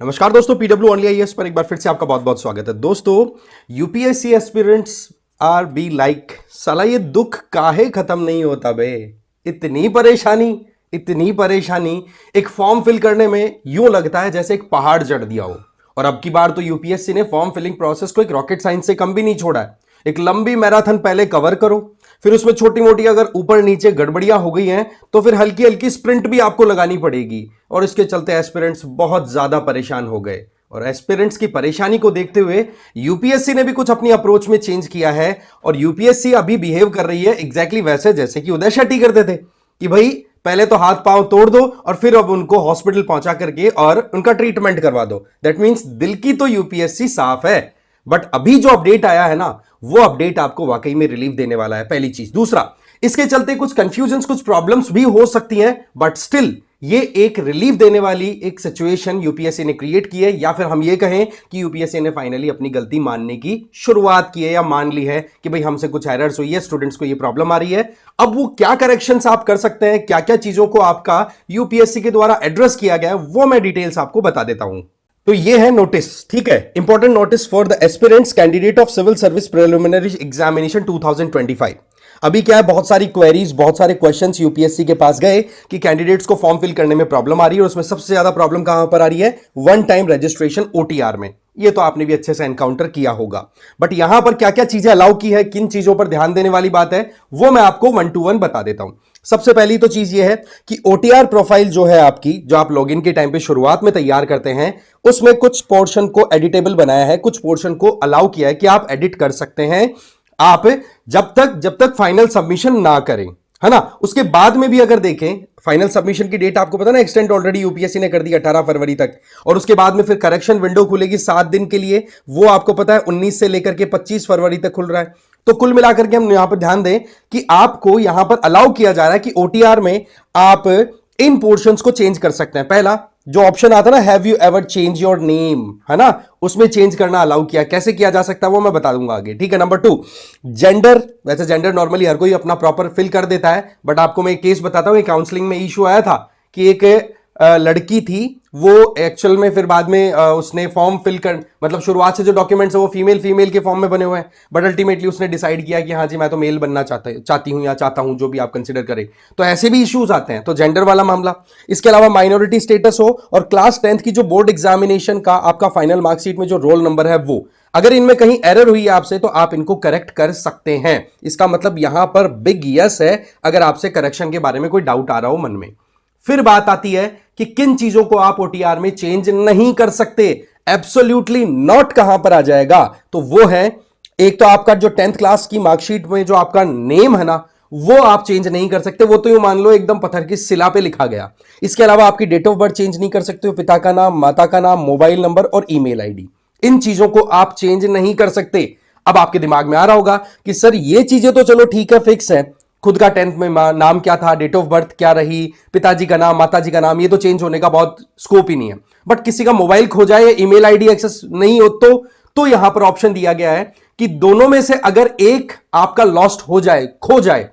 नमस्कार दोस्तों, PW only IAS पर एक बार फिर से आपका बहुत बहुत स्वागत है। दोस्तों, UPSC aspirants R be like, साला ये दुख काहे खत्म नहीं होता बे। इतनी परेशानी, इतनी परेशानी। एक फॉर्म फिल करने में यूं लगता है जैसे एक पहाड़ चढ़ दिया हो। और अब की बार तो यूपीएससी ने फॉर्म फिलिंग प्रोसेस को एक रॉकेट साइंस से कम भी नहीं छोड़ा है। एक लंबी मैराथन पहले कवर करो, फिर उसमें छोटी मोटी अगर ऊपर नीचे गड़बड़ियां हो गई हैं तो फिर हल्की हल्की स्प्रिंट भी आपको लगानी पड़ेगी। और इसके चलते एस्पिरेंट्स बहुत ज्यादा परेशान हो गए। और एस्पिरेंट्स की परेशानी को देखते हुए यूपीएससी ने भी कुछ अपनी अप्रोच में चेंज किया है। और यूपीएससी अभी बिहेव कर रही है एग्जैक्टली वैसे जैसे कि उदय शेट्टी करते थे कि भाई पहले तो हाथ पांव तोड़ दो और फिर अब उनको हॉस्पिटल पहुंचा करके और उनका ट्रीटमेंट करवा दो। दैट मीन्स दिल की तो यूपीएससी साफ है। बट अभी जो अपडेट आया है ना, वो अपडेट आपको वाकई में रिलीफ देने वाला है, पहली चीज। दूसरा, इसके चलते कुछ कंफ्यूजन, कुछ प्रॉब्लम्स भी हो सकती हैं, बट स्टिल ये एक रिलीफ देने वाली एक सिचुएशन यूपीएससी ने क्रिएट की है। या फिर हम ये कहें कि यूपीएससी ने फाइनली अपनी गलती मानने की शुरुआत की है या मान ली है कि भाई हमसे कुछ एरर्स हुई है, स्टूडेंट्स को ये प्रॉब्लम आ रही है। अब वो क्या करेक्शंस आप कर सकते हैं, क्या क्या चीजों को आपका यूपीएससी के द्वारा एड्रेस किया गया है, वो मैं डिटेल्स आपको बता देता हूं। तो ये है नोटिस, ठीक है, important notice for the aspirants candidate of civil service preliminary examination 2025। अभी क्या है, बहुत सारी क्वेरीज, बहुत सारे क्वेश्चंस यूपीएससी के पास गए कि कैंडिडेट्स को फॉर्म फिल करने में प्रॉब्लम आ रही है। और उसमें सबसे ज्यादा प्रॉब्लम कहां पर आ रही है, वन टाइम रजिस्ट्रेशन ओटीआर में। ये तो आपने भी अच्छे से एनकाउंटर किया होगा। बट यहां पर क्या क्या चीजें अलाउ की है, किन चीजों पर ध्यान देने वाली बात है, वो मैं आपको 1 to 1 बता देता हूं। सबसे पहली तो चीज ये है कि ओटीआर प्रोफाइल जो है आपकी, जो आप लॉगिन के टाइम पे शुरुआत में तैयार करते हैं, उसमें कुछ पोर्शन को एडिटेबल बनाया है, कुछ पोर्शन को अलाउ किया है कि आप एडिट कर सकते हैं। आप जब तक फाइनल सबमिशन ना करें, है ना। उसके बाद में भी अगर देखें, फाइनल सबमिशन की डेट आपको पता ना, एक्सटेंड ऑलरेडी यूपीएससी ने कर दी 18 फरवरी तक। और उसके बाद में फिर करेक्शन विंडो खुलेगी 7 दिन के लिए। वो आपको पता है 19 से लेकर के 25 फरवरी तक खुल रहा है। तो कुल मिलाकर के हम यहां पर ध्यान दें कि आपको यहां पर अलाउ किया जा रहा है कि ओटीआर में आप इन पोर्शंस को चेंज कर सकते हैं। पहला जो ऑप्शन आता है ना, have you ever change your name, है ना, उसमें चेंज करना अलाउ किया। कैसे किया जा सकता है वो मैं बता दूंगा आगे, ठीक है। Number 2, gender. वैसे जेंडर नॉर्मली हर कोई अपना प्रॉपर फिल कर देता है, बट आपको मैं एक केस बताता हूं। काउंसलिंग में इशू आया था कि एक लड़की थी, वो एक्चुअल में फिर बाद में उसने फॉर्म फिल कर, मतलब शुरुआत से जो डॉक्यूमेंट्स है वो फीमेल के फॉर्म में बने हुए हैं, बट अल्टीमेटली उसने डिसाइड किया कि हाँ जी मैं तो मेल बनना चाहती हूँ या चाहता हूँ, जो भी आप कंसिडर करें। तो ऐसे भी इश्यूज आते हैं, तो जेंडर वाला मामला। इसके अलावा माइनॉरिटी स्टेटस हो, और क्लास 10th की जो बोर्ड एग्जामिनेशन का आपका फाइनल मार्कशीट में जो रोल नंबर है वो, अगर इनमें कहीं एरर हुई है आपसे तो आप इनको करेक्ट कर सकते हैं। इसका मतलब यहां पर बिग यस है अगर आपसे करेक्शन के बारे में कोई डाउट आ रहा हो मन में। फिर बात आती है कि किन चीजों को आप ओटीआर में चेंज नहीं कर सकते। एब्सोल्युटली नॉट कहां पर आ जाएगा, तो वो है, एक तो आपका जो 10th क्लास की मार्कशीट में जो आपका नेम है ना, वो आप चेंज नहीं कर सकते। वो तो यूं मान लो एकदम पत्थर की शिला पे लिखा गया। इसके अलावा आपकी डेट ऑफ बर्थ चेंज नहीं कर सकते हो, पिता का नाम, माता का नाम, मोबाइल नंबर और ईमेल आईडी, इन चीजों को आप चेंज नहीं कर सकते। अब आपके दिमाग में आ रहा होगा कि सर ये चीजें तो चलो ठीक है, फिक्स है, खुद का 10th में नाम क्या था, डेट ऑफ बर्थ क्या रही, पिताजी का नाम, माताजी का नाम, ये तो चेंज होने का बहुत स्कोप ही नहीं है। बट किसी का मोबाइल खो जाए या ईमेल आईडी एक्सेस नहीं हो तो यहां पर ऑप्शन दिया गया है कि दोनों में से अगर एक आपका लॉस्ट हो जाए, खो जाए,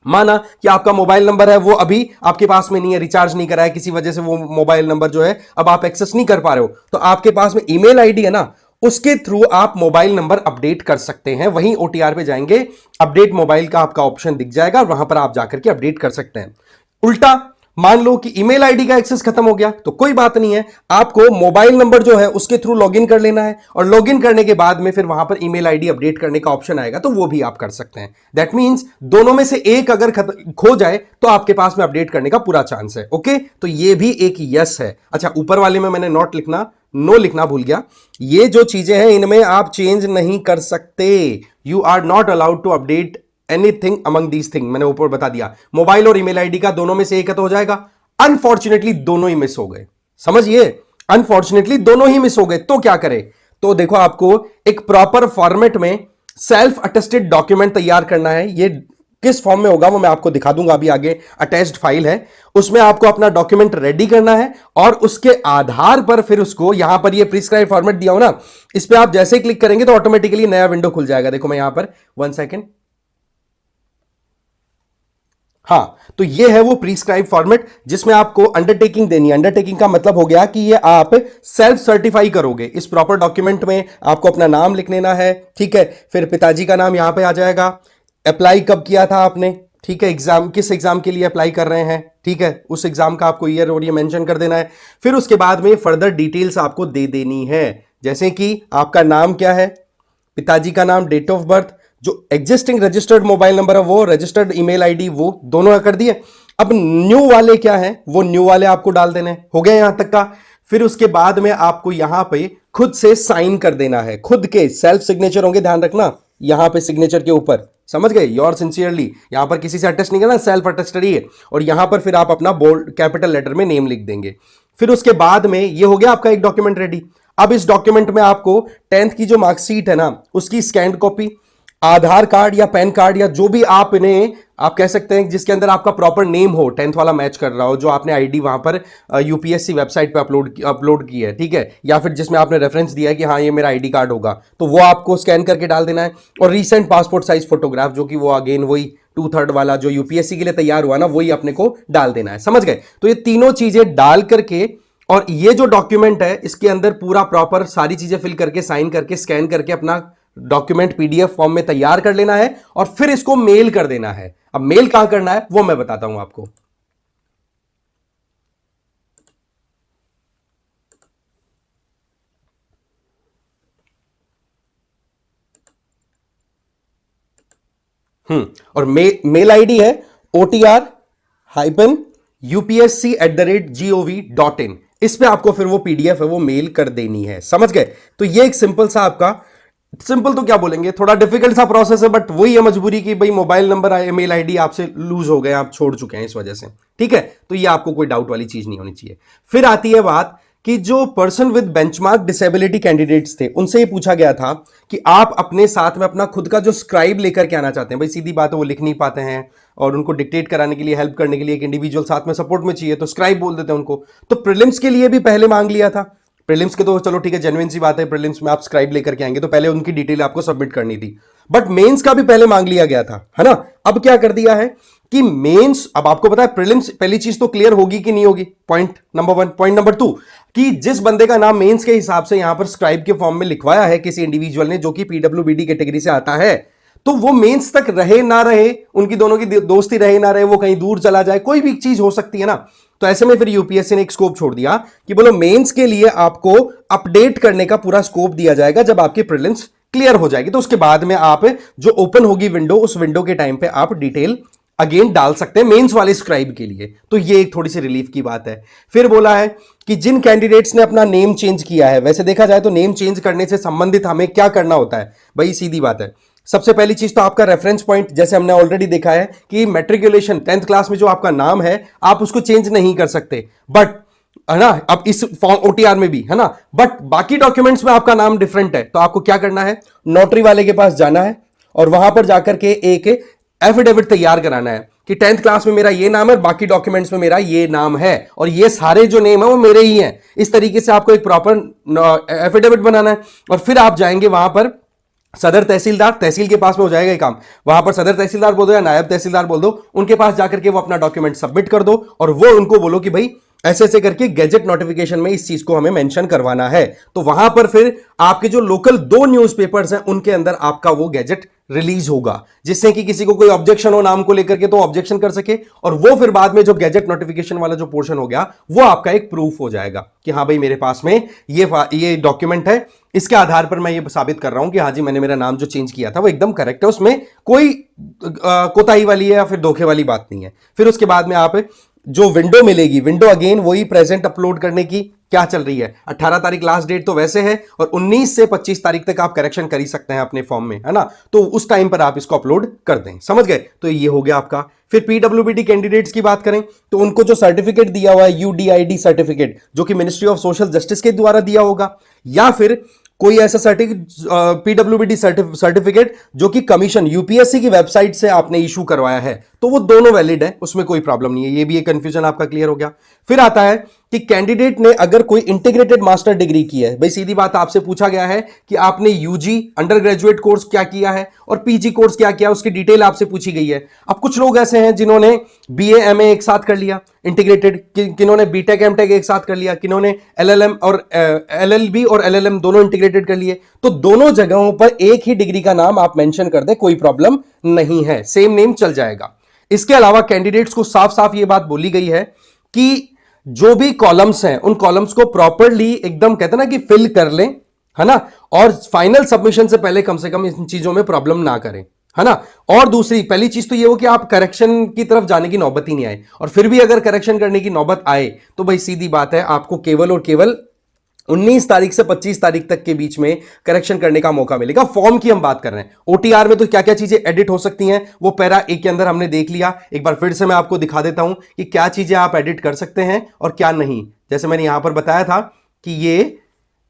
माना कि आपका मोबाइल नंबर है वो अभी आपके पास में नहीं है, रिचार्ज नहीं करा है, किसी वजह से वो मोबाइल नंबर जो है अब आप एक्सेस नहीं कर पा रहे हो, तो आपके पास में ईमेल आईडी है ना, उसके थ्रू आप मोबाइल नंबर अपडेट कर सकते हैं। वहीं ओटीआर पे जाएंगे, अपडेट मोबाइल का आपका ऑप्शन दिख जाएगा, वहां पर आप जाकर के अपडेट कर सकते हैं। उल्टा मान लो कि ईमेल आईडी का एक्सेस खत्म हो गया, तो कोई बात नहीं है, आपको मोबाइल नंबर जो है उसके थ्रू लॉगिन कर लेना है, और लॉगिन करने के बाद में फिर वहां पर ईमेल आईडी अपडेट करने का ऑप्शन आएगा, तो वो भी आप कर सकते हैं। दैट मींस दोनों में से एक अगर खो जाए तो आपके पास में अपडेट करने का पूरा चांस है। ओके, तो ये भी एक यस है। अच्छा, ऊपर वाले में मैंने नो लिखना भूल गया। ये जो चीजें हैं इनमें आप चेंज नहीं कर सकते। You are not allowed to update anything among these thing. मैंने ऊपर बता दिया, मोबाइल और ईमेल आईडी का दोनों में से एक तो हो जाएगा। अनफॉर्चुनेटली दोनों ही मिस हो गए, समझिए, अनफॉर्चुनेटली दोनों ही मिस हो गए, तो क्या करें। तो देखो, आपको एक प्रॉपर फॉर्मेट में सेल्फ अटेस्टेड डॉक्यूमेंट तैयार करना है। ये किस फॉर्म में होगा वो मैं आपको दिखा दूंगा अभी आगे। अटैच्ड फाइल है, उसमें आपको अपना डॉक्यूमेंट रेडी करना है, और उसके आधार पर फिर उसको, यहां पर ये प्रिस्क्राइब फॉर्मेट दिया हो ना, इस पे आप जैसे ही क्लिक करेंगे तो ऑटोमेटिकली नया विंडो खुल जाएगा। देखो मैं यहां पर 1 सेकेंड, हाँ, तो ये है वो प्रिस्क्राइब फॉर्मेट जिसमें आपको अंडरटेकिंग देनी है। अंडरटेकिंग का मतलब हो गया कि ये आप सेल्फ सर्टिफाई करोगे। इस प्रॉपर डॉक्यूमेंट में आपको अपना नाम लिख लेना है, ठीक है। फिर पिताजी का नाम यहां पे आ जाएगा, अप्लाई कब किया था आपने, ठीक है, एग्जाम किस एग्जाम के लिए अप्लाई कर रहे हैं, ठीक है, उस एग्जाम का आपको ईयर और ये मेंशन कर देना है। फिर उसके बाद में फर्दर डिटेल्स आपको दे देनी है, जैसे कि आपका नाम क्या है, पिताजी का नाम, डेट ऑफ बर्थ, जो एग्जिस्टिंग रजिस्टर्ड मोबाइल नंबर है वो, रजिस्टर्ड ईमेल आईडी वो दोनों कर दिए। अब न्यू वाले क्या है, वो न्यू वाले आपको डाल देने, हो गया यहां तक का। फिर उसके बाद में आपको यहां पे खुद से साइन कर देना है, खुद के सेल्फ सिग्नेचर होंगे, ध्यान रखना यहां पे सिग्नेचर के ऊपर, समझ गए, योर सिंसियरली, यहां पर किसी से अटेस्ट नहीं करना, सेल्फ अटेस्टेड ही है। और यहां पर फिर आप अपना बोल्ड कैपिटल लेटर में नेम लिख देंगे। फिर उसके बाद में ये हो गया आपका एक डॉक्यूमेंट रेडी। अब इस डॉक्यूमेंट में आपको 10th की जो मार्कशीट है ना, उसकी स्कैन कॉपी, आधार कार्ड या पैन कार्ड या जो भी आप इन्हें आप कह सकते हैं जिसके अंदर आपका प्रॉपर नेम हो, 10th वाला मैच कर रहा हो, जो आपने आईडी वहां पर यूपीएससी वेबसाइट पे अपलोड की है, ठीक है, या फिर जिसमें आपने रेफरेंस दिया है कि हाँ ये मेरा आईडी कार्ड होगा, तो वो आपको स्कैन करके डाल देना है। और रीसेंट पासपोर्ट साइज फोटोग्राफ, जो कि वो अगेन वही 2/3 वाला जो यूपीएससी के लिए तैयार हुआ ना, वही अपने को डाल देना है, समझ गए। तो ये तीनों चीजें डाल करके, और ये जो डॉक्यूमेंट है इसके अंदर पूरा प्रॉपर सारी चीजें फिल करके, साइन करके, स्कैन करके अपना डॉक्यूमेंट पीडीएफ फॉर्म में तैयार कर लेना है और फिर इसको मेल कर देना है। अब मेल कहां करना है वो मैं बताता हूं आपको। और मेल आईडी है OTR-UPSC@gov.in। इस पे आपको फिर वो पीडीएफ है वो मेल कर देनी है, समझ गए। तो ये एक सिंपल सा आपका, सिंपल तो क्या बोलेंगे, थोड़ा डिफिकल्ट सा प्रोसेस है, बट वही है मजबूरी की भाई मोबाइल नंबर मेल आईडी आपसे लूज हो गए, आप छोड़ चुके हैं इस वजह से, ठीक है। तो ये आपको कोई डाउट वाली चीज नहीं होनी चाहिए। फिर आती है बात कि जो person with benchmark disability candidates थे उनसे ये पूछा गया था कि आप अपने साथ में अपना खुद का जो स्क्राइब लेकर के आना चाहते हैं। भाई सीधी बात है, वो लिख नहीं पाते हैं और उनको डिक्टेट कराने के लिए, हेल्प करने के लिए एक इंडिविजुअल साथ में सपोर्ट में चाहिए, तो स्क्राइब बोल देते हैं उनको। तो प्रीलिम्स के लिए भी पहले मांग लिया था। प्रीलिम्स के तो चलो ठीक है, जेन्युइन सी बात है, प्रीलिम्स में आप स्क्राइब लेकर के आएंगे तो पहले उनकी डिटेल आपको सबमिट करनी थी, बट मेंस का भी पहले मांग लिया गया था, है ना। अब क्या कर दिया है कि मेंस, अब आपको पता है प्रीलिम्स पहली चीज तो क्लियर होगी कि नहीं होगी, पॉइंट नंबर 1। पॉइंट नंबर 2 कि जिस बंदे का नाम मेंस के हिसाब से यहां पर स्क्राइब के फॉर्म में लिखवाया है किसी इंडिविजुअल ने, जो कि पीडब्ल्यूबीडी कैटेगरी से आता है, तो वो मेंस तक रहे ना रहे, उनकी दोनों की दोस्ती रहे ना रहे, वो कहीं दूर चला जाए, कोई भी चीज हो सकती है ना। तो ऐसे में फिर यूपीएससी ने एक स्कोप छोड़ दिया कि बोलो मेंस के लिए आपको अपडेट करने का पूरा स्कोप दिया जाएगा जब आपकी प्रीलिम्स क्लियर हो जाएगी। तो उसके बाद में आप जो ओपन होगी विंडो, उस विंडो के टाइम पे आप डिटेल अगेन डाल सकते हैं मेंस वाले स्क्राइब के लिए। तो ये एक थोड़ी सी रिलीफ की बात है। फिर बोला है कि जिन कैंडिडेट्स ने अपना नेम चेंज किया है, वैसे देखा जाए तो नेम चेंज करने से संबंधित हमें क्या करना होता है भाई, सीधी बात है। सबसे पहली चीज तो आपका रेफरेंस पॉइंट, जैसे हमने ऑलरेडी देखा है कि मैट्रिकुलेशन 10th क्लास में जो आपका नाम है आप उसको चेंज नहीं कर सकते, बट है ना, अब इस फॉर्म ओटीआर में भी है ना, बट बाकी डॉक्यूमेंट्स में आपका नाम डिफरेंट है, तो आपको क्या करना है, नोटरी वाले के पास जाना है और वहां पर जाकर के एक एफिडेविट तैयार कराना है कि 10th क्लास में मेरा ये नाम है, बाकी डॉक्यूमेंट्स में मेरा ये नाम है, और ये सारे जो नेम है वो मेरे ही हैं। इस तरीके से आपको एक प्रॉपर एफिडेविट बनाना है। और फिर आप जाएंगे वहां पर सदर तहसीलदार, तहसील के पास में हो जाएगा ये काम, वहां पर सदर तहसीलदार बोल दो या नायब तहसीलदार बोल दो, उनके पास जाकर के वो अपना डॉक्यूमेंट सबमिट कर दो और वो उनको बोलो कि भाई ऐसे ऐसे करके गैजेट नोटिफिकेशन में इस चीज को हमें मेंशन करवाना है। तो वहां पर फिर आपके जो लोकल 2 न्यूज़पेपर्स हैं उनके अंदर आपका वो गैजेट रिलीज होगा, जिससे कि किसी को कोई ऑब्जेक्शन हो नाम को लेकर के तो ऑब्जेक्शन कर सके, और वो फिर बाद में जो गैजेट नोटिफिकेशन वाला जो पोर्शन हो गया वो आपका एक प्रूफ हो जाएगा कि हाँ भाई मेरे पास में ये डॉक्यूमेंट है, इसके आधार पर मैं ये साबित कर रहा हूं कि हाँ जी मैंने मेरा नाम जो चेंज किया था वो एकदम करेक्ट है, उसमें कोई कोताही वाली है या फिर धोखे वाली बात नहीं है। फिर उसके बाद में आप जो विंडो मिलेगी, विंडो अगेन वही प्रेजेंट अपलोड करने की क्या चल रही है, 18 तारीख लास्ट डेट तो वैसे है, और 19 से 25 तारीख तक आप करेक्शन कर ही सकते हैं अपने फॉर्म में, है ना। तो उस टाइम पर आप इसको अपलोड कर दें, समझ गए। तो ये हो गया आपका। फिर पीडब्ल्यूबीडी कैंडिडेट्स की बात करें तो उनको जो सर्टिफिकेट दिया हुआ है यूडीआईडी सर्टिफिकेट, जो कि मिनिस्ट्री ऑफ सोशल जस्टिस के द्वारा दिया होगा, या फिर कोई ऐसा पीडब्ल्यूबीडी सर्टिफिकेट जो कि कमीशन यूपीएससी की वेबसाइट से आपने इशू करवाया है, तो वो दोनों वैलिड है, उसमें कोई प्रॉब्लम नहीं है। ये भी एक कंफ्यूजन आपका क्लियर हो गया। फिर आता है कि कैंडिडेट ने अगर कोई इंटीग्रेटेड मास्टर डिग्री की है, भाई सीधी बात आपसे पूछा गया है कि आपने यूजी अंडर ग्रेजुएट कोर्स क्या किया है और पीजी कोर्स क्या किया, उसकी डिटेल आपसे पूछी गई है। अब कुछ लोग ऐसे हैं जिन्होंने बीए एमए एक साथ कर लिया इंटीग्रेटेड, किन्होंने बीटेक एमटेक एक साथ कर लिया, किन्होंने एलएलएम और एलएलबी और एलएलएम दोनों इंटीग्रेटेड कर लिए। तो दोनों जगहों पर एक ही डिग्री का नाम आप मेंशन कर दें, कोई प्रॉब्लम नहीं है, सेम नेम चल जाएगा। इसके अलावा कैंडिडेट्स को साफ साफ यह बात बोली गई है कि जो भी कॉलम्स हैं उन कॉलम्स को प्रॉपरली एकदम कहते हैं ना कि फिल कर लें, है ना, और फाइनल सबमिशन से पहले कम से कम इन चीजों में प्रॉब्लम ना करें, है ना। और दूसरी पहली चीज तो ये हो कि आप करेक्शन की तरफ जाने की नौबत ही नहीं आए, और फिर भी अगर करेक्शन करने की नौबत आए तो भाई सीधी बात है आपको केवल और केवल 19 तारीख से 25 तारीख तक के बीच में करेक्शन करने का मौका मिलेगा। फॉर्म की हम बात कर रहे हैं, ओटीआर में तो क्या क्या चीजें एडिट हो सकती हैं वो पैरा ए के अंदर हमने देख लिया। एक बार फिर से मैं आपको दिखा देता हूं कि क्या चीजें आप एडिट कर सकते हैं और क्या नहीं। जैसे मैंने यहां पर बताया था कि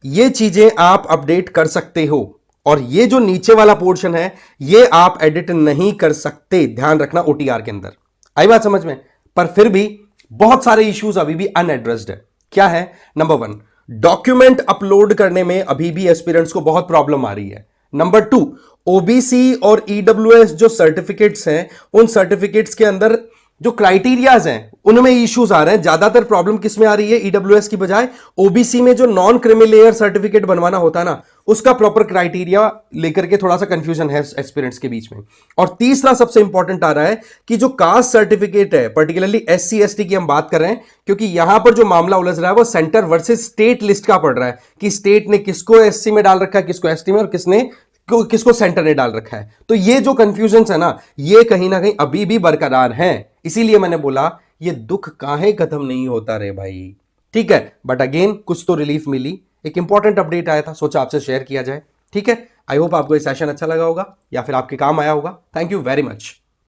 ये चीजें आप अपडेट कर सकते हो, और ये जो नीचे वाला पोर्शन है ये आप एडिट नहीं कर सकते, ध्यान रखना ओटीआर के अंदर। आई बात समझ में। पर फिर भी बहुत सारे इश्यूज अभी भी अनएड्रेस्ड है। क्या है? नंबर 1, डॉक्यूमेंट अपलोड करने में अभी भी एस्पिरेंट्स को बहुत प्रॉब्लम आ रही है। नंबर 2, ओबीसी और ईडब्ल्यूएस जो सर्टिफिकेट्स हैं उन सर्टिफिकेट्स के अंदर जो क्राइटेरियाज हैं उनमें इश्यूज आ रहे हैं। ज्यादातर प्रॉब्लम किस में आ रही है? ईडब्ल्यूएस की बजाय ओबीसी में जो नॉन क्रिमिलेयर सर्टिफिकेट बनवाना होता है ना, उसका प्रॉपर क्राइटेरिया लेकर के थोड़ा सा कंफ्यूजन है एस्पिरेंट्स के बीच में। और तीसरा सबसे इंपॉर्टेंट आ रहा है कि जो कास्ट सर्टिफिकेट है, पर्टिकुलरली एससी एसटी की हम बात कर रहे हैं, क्योंकि यहां पर जो मामला उलझ रहा है वो सेंटर वर्सेस स्टेट लिस्ट का पड़ रहा है कि स्टेट ने किसको एससी में डाल रखा है, किसको एसटी में, और किसको सेंटर ने डाल रखा है। तो ये जो कंफ्यूजन है ना, ये कहीं ना कहीं अभी भी बरकरार है। इसीलिए मैंने बोला ये दुख काहे खत्म नहीं होता रे भाई। ठीक है, बट अगेन कुछ तो रिलीफ मिली, एक इंपॉर्टेंट अपडेट आया था, सोचा आपसे शेयर किया जाए। ठीक है, आई होप आपको ये सेशन अच्छा लगा होगा या फिर आपके काम आया होगा। Thank you very much.